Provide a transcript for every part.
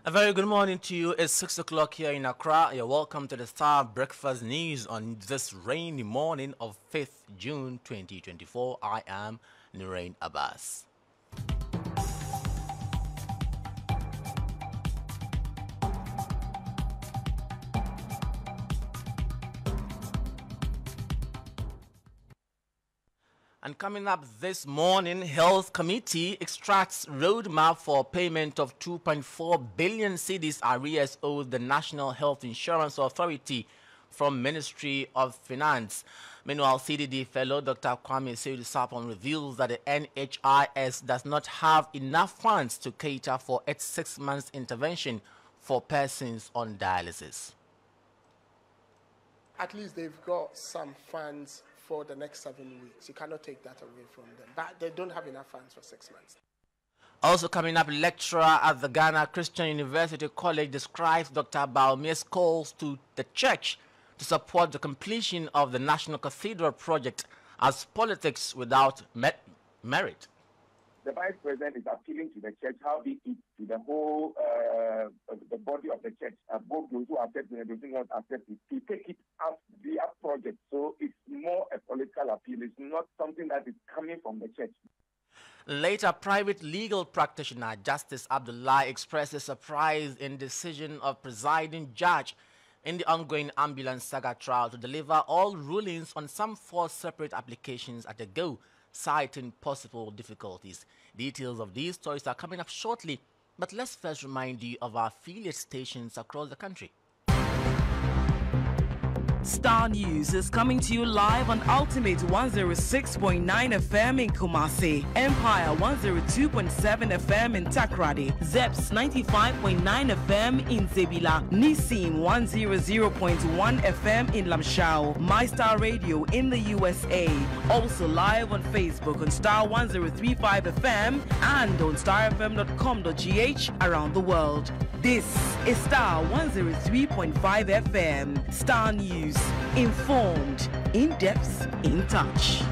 A very good morning to you. It's 6 o'clock here in Accra. You're welcome to the Starr Breakfast News on this rainy morning of 5th June 2024. I am Nurein Abass. And coming up this morning, Health Committee extracts roadmap for payment of 2.4 billion cedis arrears owed the National Health Insurance Authority from Ministry of Finance. Meanwhile, CDD fellow Dr. Kwame Sapon reveals that the NHIS does not have enough funds to cater for its 6-month intervention for persons on dialysis. At least they've got some funds for the next 7 weeks. You cannot take that away from them. But they don't have enough funds for 6 months. Also coming up, lecturer at the Ghana Christian University College describes Dr. Baumia's calls to the church to support the completion of the National Cathedral project as politics without merit. The Vice President is appealing to the church, how they eat to the whole the body of the church, both those who accept it and those who don't accept it, to take it as their project. So it's more a political appeal. It's not something that is coming from the church. Later, private legal practitioner Justice Abdullah expresses surprise in decision of presiding judge in the ongoing ambulance saga trial to deliver all rulings on some 4 separate applications at a go, citing possible difficulties. Details of these stories are coming up shortly, but let's first remind you of our affiliate stations across the country. Starr News is coming to you live on Ultimate 106.9 FM in Kumasi, Empire 102.7 FM in Takrady, Zeps 95.9 FM in Zebila, Nissim 100.1 FM in Lamshao, My Star Radio in the USA. Also live on Facebook on Starr 103.5 FM and on starfm.com.gh around the world. This is Starr 103.5 FM. Starr News. Informed, in depth, in touch.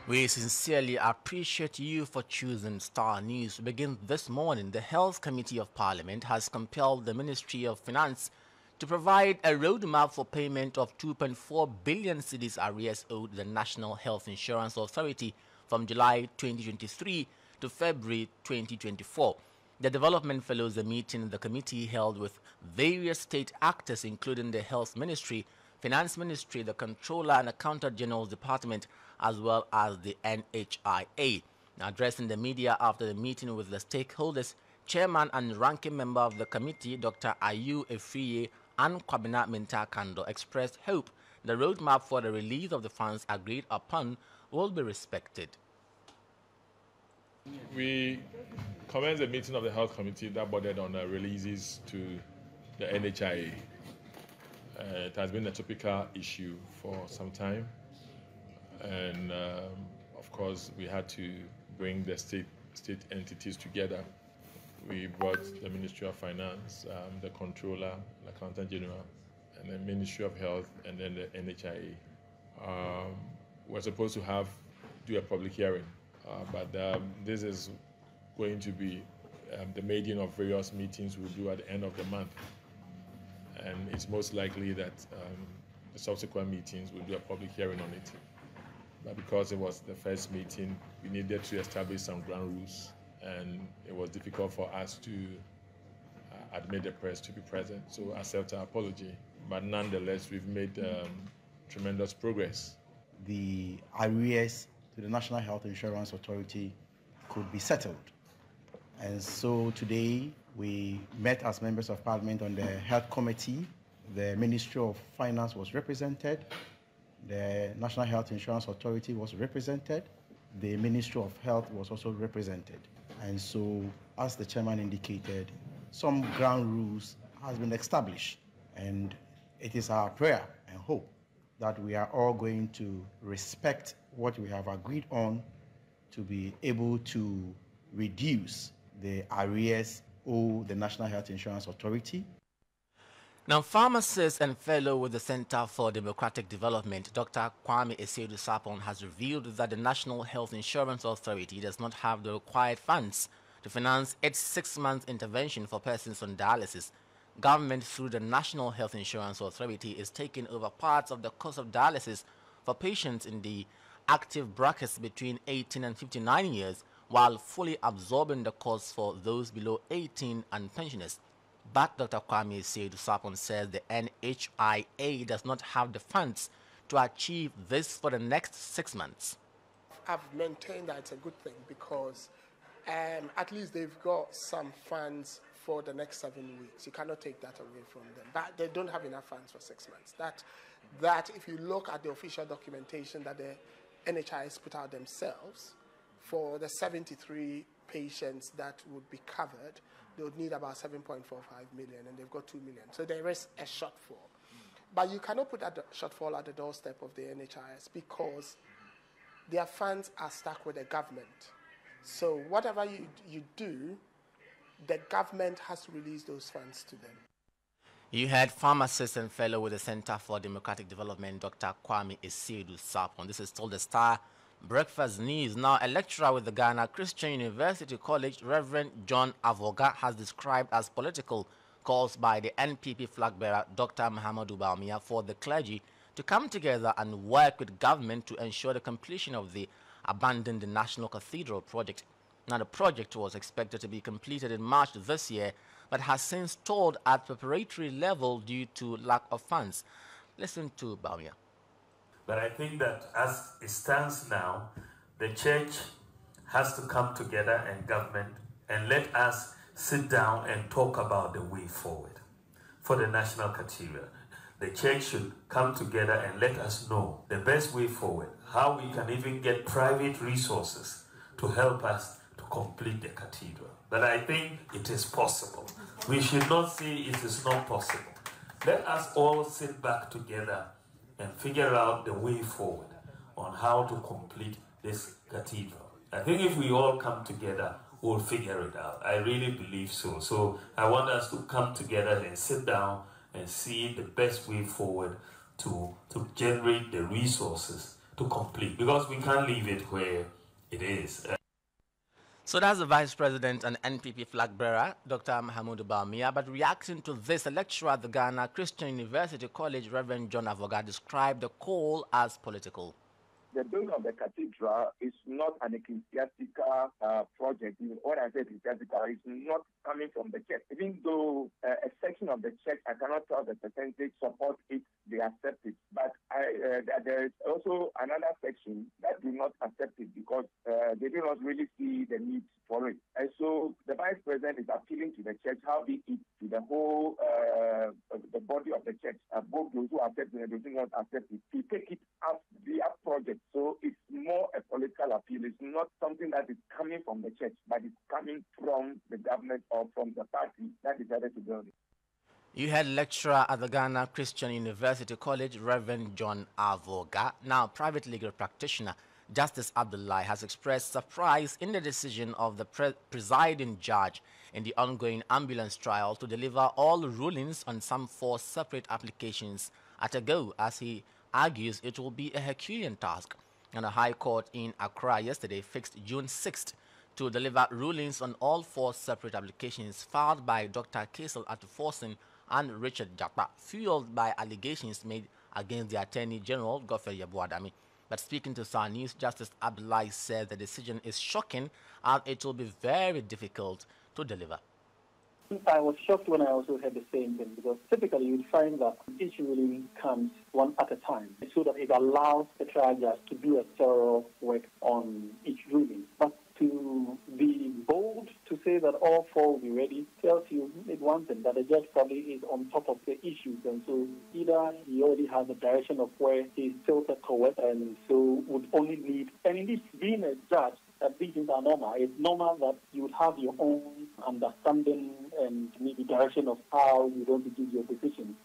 We sincerely appreciate you for choosing Starr News. To begin this morning, the Health Committee of Parliament has compelled the Ministry of Finance to provide a roadmap for payment of 2.4 billion cedis arrears owed the National Health Insurance Authority from July 2023 to February 2024. The development follows a meeting the committee held with various state actors, including the Health Ministry, Finance Ministry, the Controller and Accountant General's Department, as well as the NHIA. Now, addressing the media after the meeting with the stakeholders, Chairman and Ranking Member of the committee, Dr. Ayu Efiye and Kwabena Mintakando, expressed hope the roadmap for the release of the funds agreed upon will be respected. We commenced the meeting of the Health Committee that bordered on releases to the NHIA. It has been a topical issue for some time, and of course we had to bring the state entities together. We brought the Ministry of Finance, the Controller, the Accountant General, and the Ministry of Health, and then the NHIA. We're supposed to do a public hearing. But this is going to be the maiden of various meetings we'll do at the end of the month. And it's most likely that the subsequent meetings will do a public hearing on it. But because it was the first meeting, we needed to establish some ground rules. And it was difficult for us to admit the press to be present. So I accept our apology. But nonetheless, we've made tremendous progress. The arrears to the National Health Insurance Authority could be settled. And so today we met as members of Parliament on the Health Committee. The Ministry of Finance was represented. The National Health Insurance Authority was represented. The Ministry of Health was also represented. And so, as the chairman indicated, some ground rules has been established. And it is our prayer and hope that we are all going to respect what we have agreed on to be able to reduce the arrears owed the National Health Insurance Authority. Now, pharmacist and fellow with the Center for Democratic Development, Dr. Kwame Sapon, has revealed that the National Health Insurance Authority does not have the required funds to finance its 6-month intervention for persons on dialysis. Government, through the National Health Insurance Authority, is taking over parts of the cost of dialysis for patients in the active brackets between 18 and 59 years, while fully absorbing the costs for those below 18 and pensioners. But Dr. Kwame Seydou-Sarpong says the NHIA does not have the funds to achieve this for the next 6 months. I've maintained that it's a good thing because at least they've got some funds for the next 7 weeks. You cannot take that away from them. But they don't have enough funds for 6 months. That if you look at the official documentation that the NHIS put out themselves, for the 73 patients that would be covered, they would need about 7.45 million, and they've got 2 million. So there is a shortfall. But you cannot put that shortfall at the doorstep of the NHIS because their funds are stuck with the government. So whatever you do, the government has to release those funds to them. You heard pharmacist and fellow with the Center for Democratic Development, Dr. Kwame Seydou-Sarpong. This is told the Starr Breakfast News. Now, a lecturer with the Ghana Christian University College, Reverend John Avoga, has described as political calls by the NPP flag bearer, Dr. Mahamudu Bawumia, for the clergy to come together and work with government to ensure the completion of the abandoned National Cathedral project. Now, the project was expected to be completed in March this year, but has since stalled at preparatory level due to lack of funds. Listen to Bawumia. But I think that as it stands now, the church has to come together and government and let us sit down and talk about the way forward for the National Cathedral. The church should come together and let us know the best way forward, how we can even get private resources to help us to complete the cathedral. But I think it is possible. We should not say it is not possible. Let us all sit back together and figure out the way forward on how to complete this cathedral. I think if we all come together, we'll figure it out. I really believe so. So I want us to come together and sit down and see the best way forward to generate the resources to complete, because we can't leave it where it is. So that's the Vice President and NPP flag bearer, Dr. Mahamudu Bawumia. But reacting to this, a lecturer at the Ghana Christian University College, Reverend John Avoga, described the call as political. The building of the cathedral is not an ecclesiastical project. When I say ecclesiastical, it's not coming from the church. Even though a section of the church, I cannot tell the percentage, support it, they accept it. But there is also another section that do not accept it because they do not really see the need for it. And so the Vice President is appealing to the church, how be it to the whole, the body of the church, both those who accept it and those who not accept it, to take it as their project. So it's more a political appeal. It's not something that is coming from the church, but it's coming from the government or from the party that decided to build it. You had lecturer at the Ghana Christian University College, Reverend John Avoga. Now, private legal practitioner Justice Abdullahi has expressed surprise in the decision of the presiding judge in the ongoing ambulance trial to deliver all rulings on some 4 separate applications at a go, as he argues it will be a Herculean task. And a high court in Accra yesterday fixed June 6th to deliver rulings on all 4 separate applications filed by Dr. Kaisel Atuforsen and Richard Japa, fueled by allegations made against the Attorney General, Godfrey Yabuadami. But speaking to Starr News, Justice Abdullahi said the decision is shocking and it will be very difficult to deliver. I was shocked when I also heard the same thing, because typically you'd find that each ruling comes one at a time, so that it allows the trial judge to do a thorough work on each ruling. But to be bold to say that all 4 will be ready tells you one thing, that the judge probably is on top of the issues, and so either he already has a direction of where he's tilted towards, and so would only need, and indeed being a judge, that these things are normal. It's normal that you would have your own understanding and maybe direction of how you want to give your decision.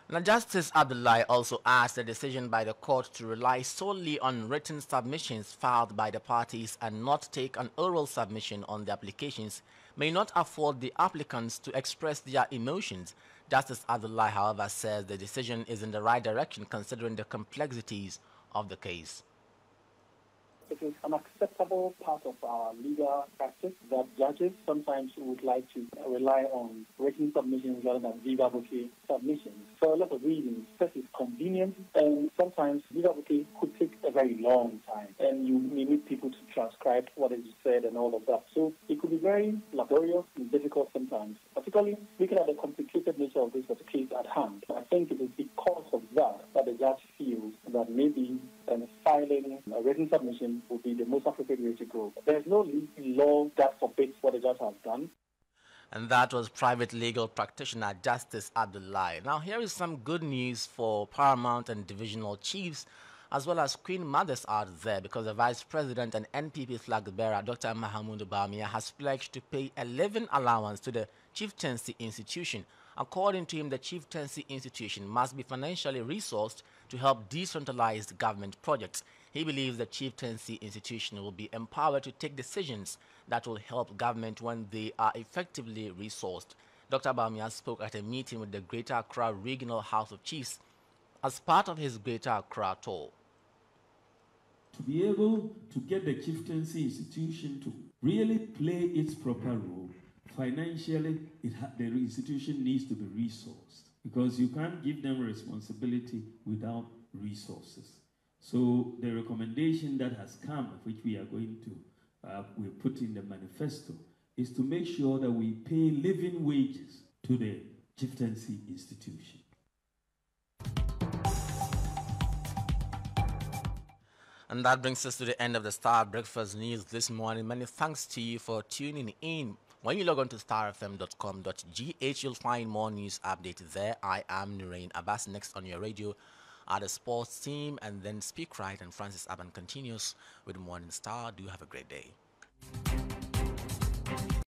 Now, Justice Abdullahi also asked the decision by the court to rely solely on written submissions filed by the parties and not take an oral submission on the applications may not afford the applicants to express their emotions. Justice Abdullahi, however, says the decision is in the right direction considering the complexities of the case. it is an acceptable part of our legal practice that judges sometimes would like to rely on written submissions rather than viva voce submissions. For a lot of reasons, this is convenient, and sometimes viva voce could take a very long time, and you may need people to transcribe what is said and all of that. So it could be very laborious and difficult sometimes, particularly looking at the complicated nature of this case at hand. I think it is because of that the judge feels that maybe filing a written submission would be the most appropriate way to go. There is no law that forbids what the judge has done. And that was private legal practitioner Justice Abdullahi. Now here is some good news for Paramount and Divisional Chiefs as well as Queen Mothers out there, because the Vice President and NPP flag bearer Dr. Mahamudu Bawumia has pledged to pay a living allowance to the Chieftaincy Institution. According to him, the Chieftaincy Institution must be financially resourced to help decentralized government projects. He believes the Chieftaincy Institution will be empowered to take decisions that will help government when they are effectively resourced. Dr. Bawumia spoke at a meeting with the Greater Accra Regional House of Chiefs as part of his Greater Accra tour. To be able to get the Chieftaincy Institution to really play its proper role, financially, the institution needs to be resourced, because you can't give them responsibility without resources. So the recommendation that has come, which we are going to we put in the manifesto, is to make sure that we pay living wages to the Chieftaincy Institution. And that brings us to the end of the Star Breakfast News this morning. Many thanks to you for tuning in. When you log on to starfm.com.gh, you'll find more news updates there. I am Nurein Abass. Next on your radio are the sports team, and then Speak Right and Francis Aban continues with Morning Star. Do have a great day.